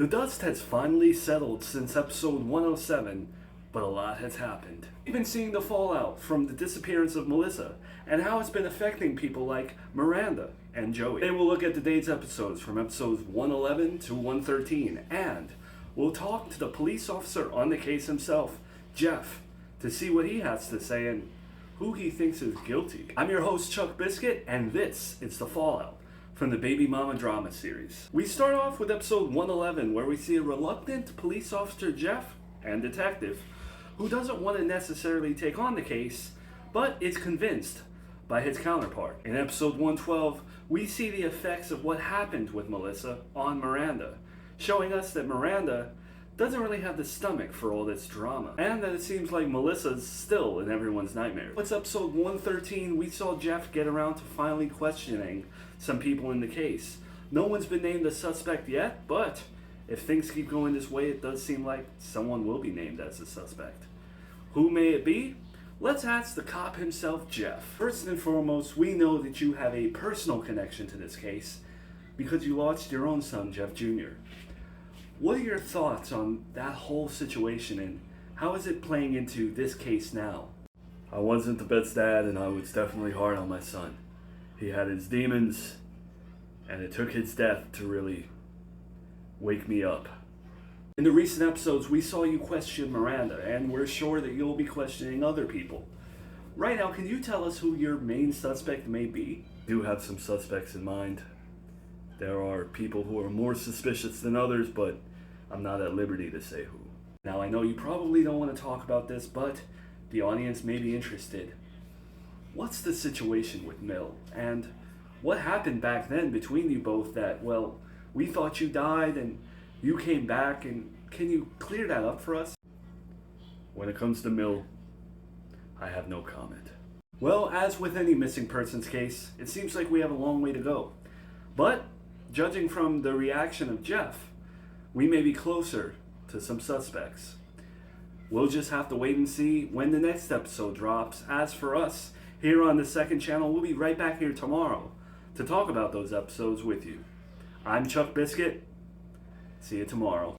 The dust has finally settled since episode 107, but a lot has happened. We've been seeing the fallout from the disappearance of Melissa and how it's been affecting people like Miranda and Joey. Today we'll look at today's episodes from episodes 111 to 113, and we'll talk to the police officer on the case himself, Jeff, to see what he has to say and who he thinks is guilty. I'm your host, Chuck Biscuit, and this is The Fallout from the Baby Mama drama series. We start off with episode 111, where we see a reluctant police officer, Jeff, and detective, who doesn't want to necessarily take on the case, but is convinced by his counterpart. In episode 112, we see the effects of what happened with Melissa on Miranda, showing us that Miranda doesn't really have the stomach for all this drama, and that it seems like Melissa's still in everyone's nightmare. What's episode 113, we saw Jeff get around to finally questioning some people in the case. No one's been named a suspect yet, but if things keep going this way, it does seem like someone will be named as a suspect. Who may it be? Let's ask the cop himself, Jeff. First and foremost, we know that you have a personal connection to this case because you lost your own son, Jeff Jr. What are your thoughts on that whole situation, and how is it playing into this case now? I wasn't the best dad, and I was definitely hard on my son. He had his demons, and it took his death to really wake me up. In the recent episodes, we saw you question Miranda, and we're sure that you'll be questioning other people. Right now, can you tell us who your main suspect may be? I do have some suspects in mind. There are people who are more suspicious than others, but I'm not at liberty to say who. Now, I know you probably don't want to talk about this, but the audience may be interested. What's the situation with Mill? And what happened back then between you both that, well, we thought you died and you came back, and can you clear that up for us? When it comes to Mill, I have no comment. Well, as with any missing persons case, it seems like we have a long way to go. But judging from the reaction of Jeff, we may be closer to some suspects. We'll just have to wait and see when the next episode drops. As for us, here on the second channel, we'll be right back here tomorrow to talk about those episodes with you. I'm Chuck Biscuit. See you tomorrow.